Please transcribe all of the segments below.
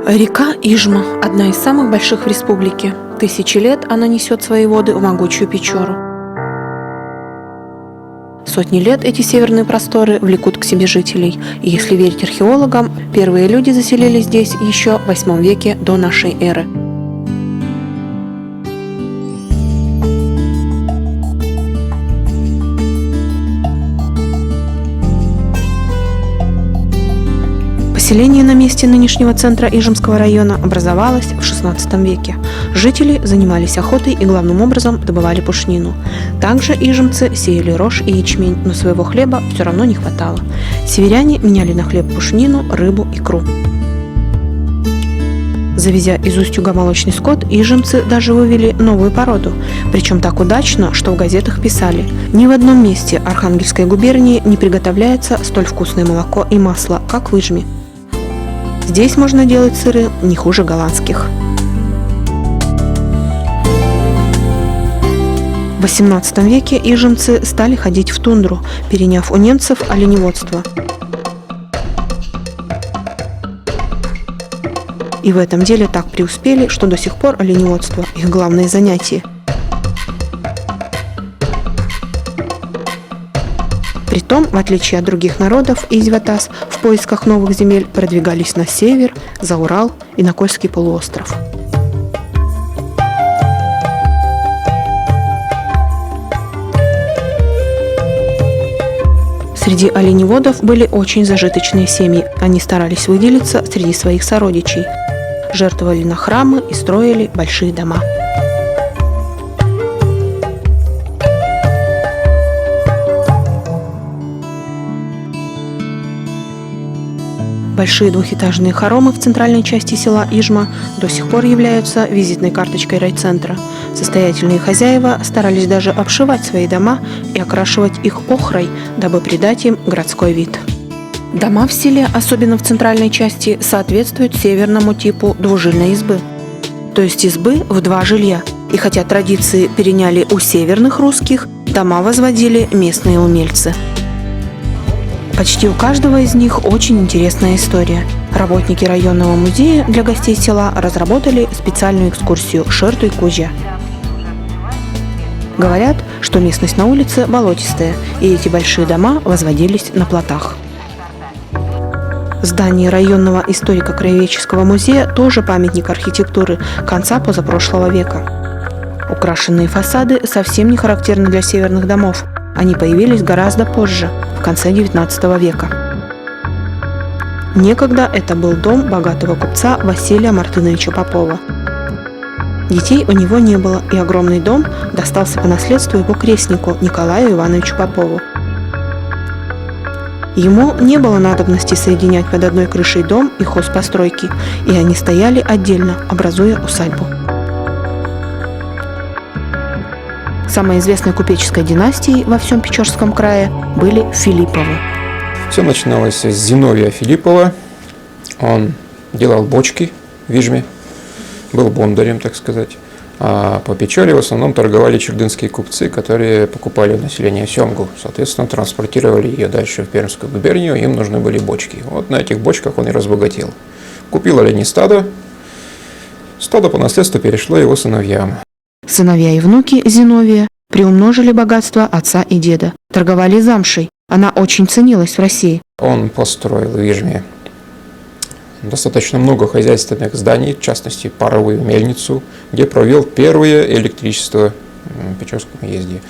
Река Ижма – одна из самых больших в республике. Тысячи лет она несет свои воды в могучую Печору. Сотни лет эти северные просторы влекут к себе жителей. И если верить археологам, первые люди заселились здесь еще в VIII веке до нашей эры. Поселение на месте нынешнего центра Ижемского района образовалось в XVI веке. Жители занимались охотой и главным образом добывали пушнину. Также ижемцы сеяли рожь и ячмень, но своего хлеба все равно не хватало. Северяне меняли на хлеб пушнину, рыбу, икру. Завезя из Усть-Юга молочный скот, ижемцы даже вывели новую породу. Причем так удачно, что в газетах писали: «Ни в одном месте Архангельской губернии не приготовляется столь вкусное молоко и масло, как в Ижме. Здесь можно делать сыры не хуже голландских». В XVIII веке ижемцы стали ходить в тундру, переняв у немцев оленеводство. И в этом деле так преуспели, что до сих пор оленеводство – их главное занятие. Притом, в отличие от других народов, изь-Ватас в поисках новых земель продвигались на север, за Урал и на Кольский полуостров. Среди оленеводов были очень зажиточные семьи. Они старались выделиться среди своих сородичей, жертвовали на храмы и строили большие дома. Большие двухэтажные хоромы в центральной части села Ижма до сих пор являются визитной карточкой райцентра. Состоятельные хозяева старались даже обшивать свои дома и окрашивать их охрой, дабы придать им городской вид. Дома в селе, особенно в центральной части, соответствуют северному типу двужильной избы, то есть избы в два жилья. И хотя традиции переняли у северных русских, дома возводили местные умельцы. Почти у каждого из них очень интересная история. Работники районного музея для гостей села разработали специальную экскурсию «Шертуй-Кузя». Говорят, что местность на улице болотистая, и эти большие дома возводились на плотах. Здание районного историко-краеведческого музея тоже памятник архитектуры конца позапрошлого века. Украшенные фасады совсем не характерны для северных домов. Они появились гораздо позже, в конце XIX века. Некогда это был дом богатого купца Василия Мартыновича Попова. Детей у него не было, и огромный дом достался по наследству его крестнику Николаю Ивановичу Попову. Ему не было надобности соединять под одной крышей дом и хозпостройки, и они стояли отдельно, образуя усадьбу. Самой известной купеческой династией во всем Печорском крае были Филипповы. Все начиналось с Зиновия Филиппова. Он делал бочки в Ижме, был бондарем, так сказать. А по Печоре в основном торговали чердынские купцы, которые покупали у населения семгу. Соответственно, транспортировали ее дальше в Пермскую губернию, им нужны были бочки. Вот на этих бочках он и разбогател. Купил оленей стадо. Стадо по наследству перешло его сыновьям. Сыновья и внуки Зиновия приумножили богатство отца и деда. Торговали замшей. Она очень ценилась в России. Он построил в Ижме достаточно много хозяйственных зданий, в частности паровую мельницу, где провел первое электричество в Печорском уезде.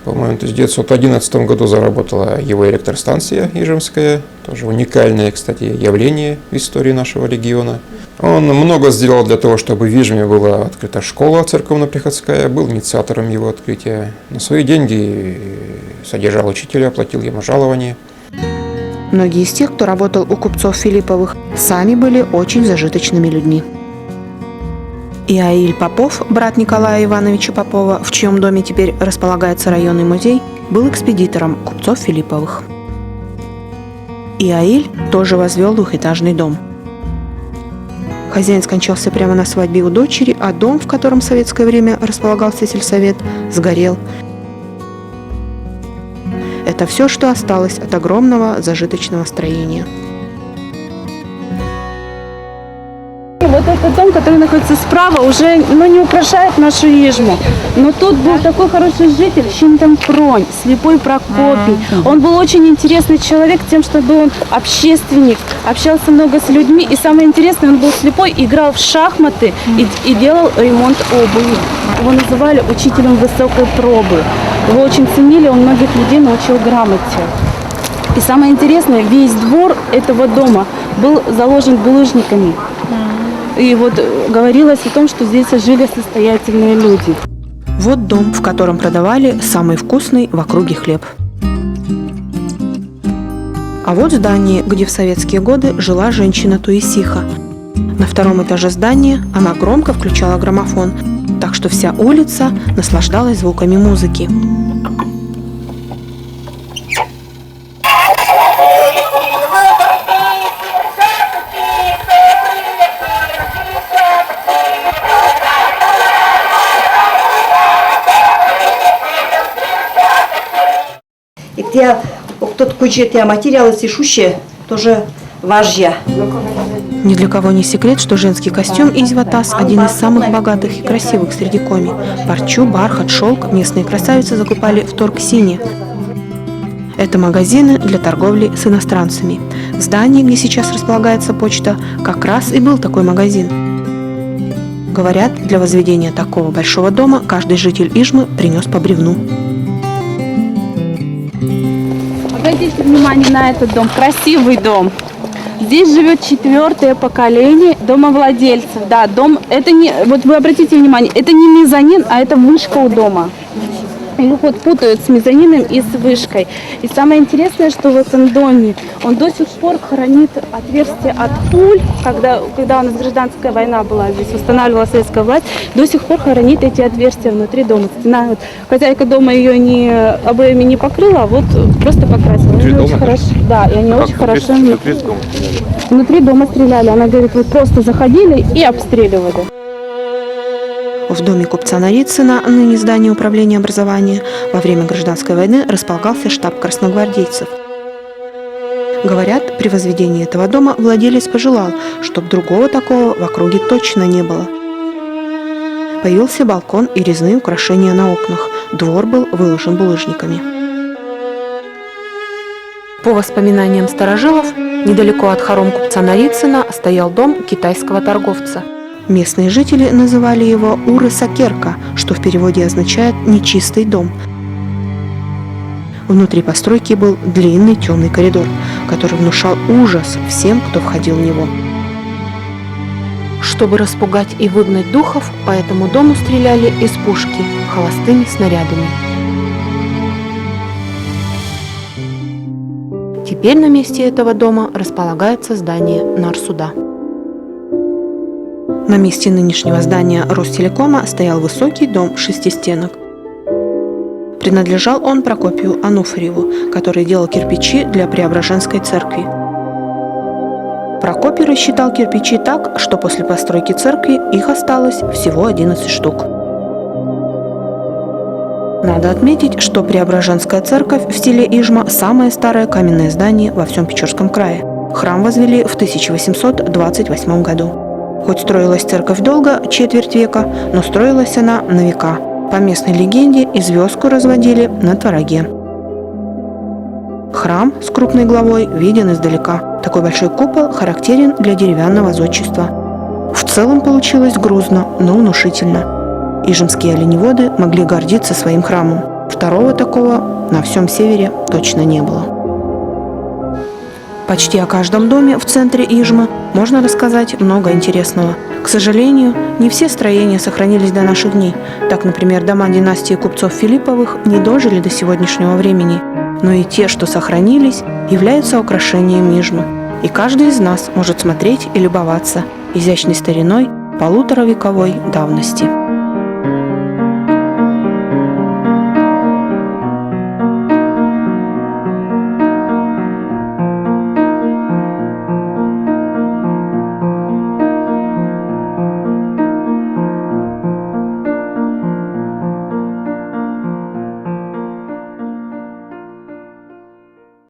По-моему, в 1911 году заработала его электростанция Ижемская, тоже уникальное, кстати, явление в истории нашего региона. Он много сделал для того, чтобы в Ижме была открыта школа церковно-приходская, был инициатором его открытия. На свои деньги содержал учителя, оплатил ему жалование. Многие из тех, кто работал у купцов Филипповых, сами были очень зажиточными людьми. Иаиль Попов, брат Николая Ивановича Попова, в чьем доме теперь располагается районный музей, был экспедитором купцов Филипповых. Иаиль тоже возвел двухэтажный дом. Хозяин скончался прямо на свадьбе у дочери, а дом, в котором в советское время располагался сельсовет, сгорел. Это все, что осталось от огромного зажиточного строения. вот этот дом, который находится справа, уже не украшает нашу Ижму. Но тут был такой хороший житель, Шинтемпронь, слепой Прокопий. Он был очень интересный человек тем, что был он общественник, общался много с людьми. И самое интересное, он был слепой, играл в шахматы и делал ремонт обуви. Его называли учителем высокой пробы. Его очень ценили, он многих людей научил грамоте. И самое интересное, весь двор этого дома был заложен булыжниками. И вот говорилось о том, что здесь жили состоятельные люди. Вот дом, в котором продавали самый вкусный в округе хлеб. А вот здание, где в советские годы жила женщина-туисиха. На втором этаже здания она громко включала граммофон, так что вся улица наслаждалась звуками музыки. И тот куча материалы сишущие тоже важья. Ни для кого не секрет, что женский костюм Изь-Ватас – один из самых богатых и красивых среди коми. Парчу, бархат, шелк местные красавицы закупали в Торг-Сине. Это магазины для торговли с иностранцами. В здании, где сейчас располагается почта, как раз и был такой магазин. Говорят, для возведения такого большого дома каждый житель Ижмы принес по бревну. Обратите внимание на этот дом, красивый дом. Здесь живет 4-е поколение домовладельцев. Да, дом, это не, вот вы обратите внимание, это не мезонин, а это вышка у дома. Их вот путают с мезонином и с вышкой. И самое интересное, что в этом доме он до сих пор хранит отверстие от пуль, когда у нас гражданская война была, здесь восстанавливала советская власть, до сих пор хранит эти отверстия внутри дома. Стена, вот, хозяйка дома ее обоями не покрыла, а вот просто покрасила. Внутри дома? Очень хорошо, да, и они очень хорошо внутри дома стреляли. Она говорит, вот просто заходили и обстреливали. В доме купца Нарицына, ныне здание управления образования, во время гражданской войны располагался штаб красногвардейцев. Говорят, при возведении этого дома владелец пожелал, чтобы другого такого в округе точно не было. Появился балкон и резные украшения на окнах. Двор был выложен булыжниками. По воспоминаниям старожилов, недалеко от хором купца Нарицына стоял дом китайского торговца. Местные жители называли его Уры-Сакерка, что в переводе означает «нечистый дом». Внутри постройки был длинный темный коридор, который внушал ужас всем, кто входил в него. Чтобы распугать и выгнать духов, по этому дому стреляли из пушки холостыми снарядами. Теперь на месте этого дома располагается здание Нарсуда. На месте нынешнего здания Ростелекома стоял высокий дом шестистенок. Принадлежал он Прокопию Ануфриеву, который делал кирпичи для Преображенской церкви. Прокопий рассчитал кирпичи так, что после постройки церкви их осталось всего 11 штук. Надо отметить, что Преображенская церковь в селе Ижма – самое старое каменное здание во всем Печорском крае. Храм возвели в 1828 году. Хоть строилась церковь долго, четверть века, но строилась она на века. По местной легенде и звездку разводили на Твороге. Храм с крупной главой виден издалека. Такой большой купол характерен для деревянного зодчества. В целом получилось грузно, но внушительно. Ижемские оленеводы могли гордиться своим храмом. Второго такого на всем севере точно не было. Почти о каждом доме в центре Ижмы можно рассказать много интересного. К сожалению, не все строения сохранились до наших дней. Так, например, дома династии купцов Филипповых не дожили до сегодняшнего времени. Но и те, что сохранились, являются украшением Ижмы. И каждый из нас может смотреть и любоваться изящной стариной полуторавековой давности.